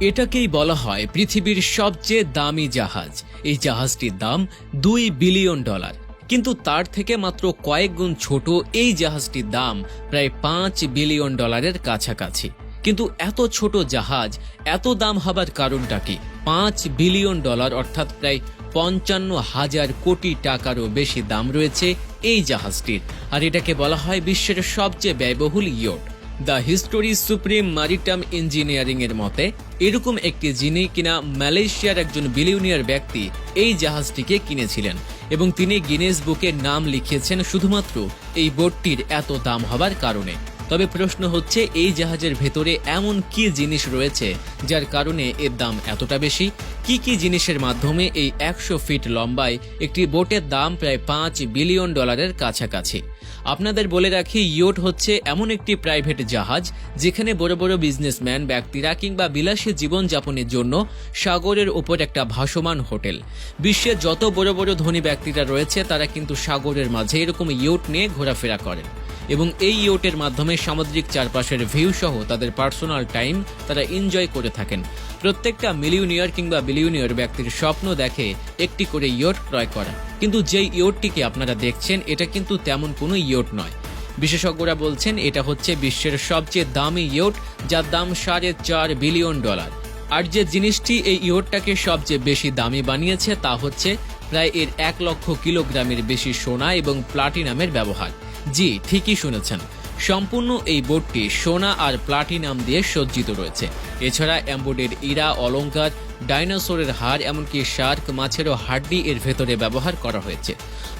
এটাকেই বলা হয় পৃথিবীর সবচেয়ে দামি জাহাজ। এই জাহাজটির দাম $2 বিলিয়ন, কিন্তু তার থেকে মাত্র কয়েক গুণ ছোট এই জাহাজটির দাম প্রায় $5 বিলিয়ন কাছাকাছি। কিন্তু এত ছোট জাহাজ এত দাম হবার কারণটা কি? $5 বিলিয়ন অর্থাৎ প্রায় 55,000 কোটি টাকারও বেশি দাম রয়েছে এই জাহাজটির। আর এটাকে বলা হয় বিশ্বের সবচেয়ে ব্যয়বহুল yacht. The history supreme maritime engineering এর মতে এরকম একটি জিনিস কিনা মালয়েশিয়ার একজন বিলিয়নিয়ার ব্যক্তি এই জাহাজটিকে কিনেছিলেন এবং তিনি গিনেস বুকে নাম লিখিয়েছেন শুধুমাত্র এই বোটটির এত দাম হবার কারণে। তবে প্রশ্ন হচ্ছে, এই জাহাজের ভেতরে এমন কি জিনিস রয়েছে যার কারণে এর দাম এতটা বেশি? কি কি জিনিসের মাধ্যমে এই 100 ফিট লম্বায় একটি বোটের দাম প্রায় $5 বিলিয়ন কাছাকাছি? আপনাদের বলে রাখি, ইয়ট হচ্ছে এমন একটি প্রাইভেট জাহাজ যেখানে বড় বড় বিজনেসম্যান ব্যক্তিরা কিংবা বিলাসী জীবনযাপনের জন্য সাগরের উপর একটা ভাসমান হোটেল। বিশ্বে যত বড় বড় ধনী ব্যক্তিরা রয়েছে তারা কিন্তু সাগরের মাঝে এরকম ইয়ট নিয়ে ঘোরাফেরা করেন এবং এই ইয়টের মাধ্যমে সামুদ্রিক চারপাশের ভিউ সহ তাদের পার্সোনাল টাইম তারা এনজয় করে থাকেন। প্রত্যেকটা মিলিয়নিয়ার কিংবা বিলিয়নিয়ার ব্যক্তির স্বপ্ন দেখে একটি করে ইয়ট ক্রয় করা, কিন্তু যেই ইয়টটিকে আপনারা দেখছেন এটা কিন্তু তেমন কোনো ইয়ট নয়। বিশেষজ্ঞরা বলছেন এটা হচ্ছে বিশ্বের সবচেয়ে দামি ইয়ট, যার দাম $4.5 বিলিয়ন। আর যে জিনিসটি এই ইয়টটাকে সবচেয়ে বেশি দামি বানিয়েছে তা হচ্ছে প্রায় এর 1 লক্ষ কিলোগ্রামের বেশি সোনা এবং প্লাটিনামের ব্যবহার। জি, ঠিকই শুনেছেন, সম্পূর্ণ এই বোটটি সোনা আর প্লাটিনাম দিয়ে সজ্জিত রয়েছে। এছাড়া এমবোডেড হীরা, অলংকার, ডাইনোসরের হাড়, এমনকি শার্ক মাছেরও হাড্ডি এর ভেতরে ব্যবহার করা হয়েছে।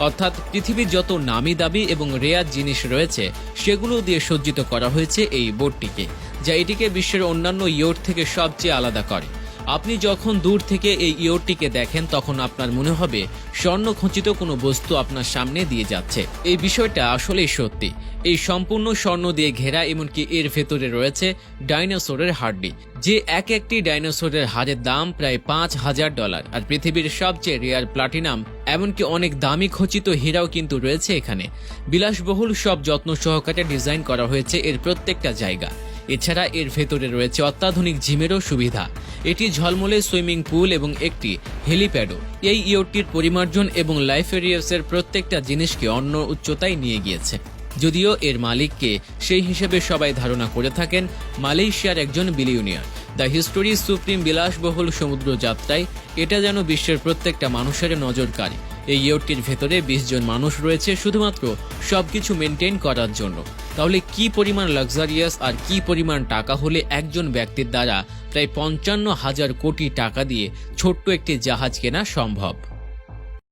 অর্থাৎ পৃথিবীর যত নামি দামি এবং রেয়ার জিনিস রয়েছে সেগুলো দিয়ে সজ্জিত করা হয়েছে এই বোটটিকে, যা এটিকে বিশ্বের অন্যান্য ইয়ট থেকে সবচেয়ে আলাদা করে। আপনি যখন দূর থেকে এই ইয়টটিকে দেখেন তখন আপনার মনে হবে স্বর্ণখচিত কোনো বস্তু আপনার সামনে দিয়ে যাচ্ছে। এই বিষয়টা আসলেই সত্যি। এই সম্পূর্ণ স্বর্ণ দিয়ে ঘেরা, এমনকি এর ভেতরে রয়েছে ডাইনোসরের হাড্ডি, যে একটি ডাইনোসরের হাড়ের দাম প্রায় $5,000। আর পৃথিবীর সবচেয়ে রেয়ার প্লাটিনাম, এমনকি অনেক দামি খচিত হীরাও কিন্তু রয়েছে এখানে। বিলাসবহুল সব যত্ন সহকারে ডিজাইন করা হয়েছে এর প্রত্যেকটা জায়গা। এছাড়া এর ভেতরে রয়েছে অত্যাধুনিক জিমেরও সুবিধা। এটি ঝলমলে সুইমিং পুল এবং একটি হেলিপ্যাডও। এই ইয়টটির পরিমার্জন এবং লাইফ এরিয়াসের প্রত্যেকটা জিনিসকে অন্য উচ্চতায় নিয়ে গিয়েছে। যদিও এর মালিককে সেই হিসেবে সবাই ধারণা করে থাকেন মালয়েশিয়ার একজন বিলিয়নিয়ার। দ্য হিস্টোরি সুপ্রিম বিলাসবহুল সমুদ্র যাত্রায় এটা যেন বিশ্বের প্রত্যেকটা মানুষের নজর কাড়ে। এই ইয়টটির ভেতরে 20 জন মানুষ রয়েছে শুধুমাত্র সবকিছু মেনটেন করার জন্য। তাহলে কি পরিমাণ লাক্সারিয়াস আর কি পরিমাণ টাকা হলে একজন ব্যক্তির দ্বারা প্রায় 55,000 কোটি টাকা দিয়ে ছোট্ট একটি জাহাজ কেনা সম্ভব?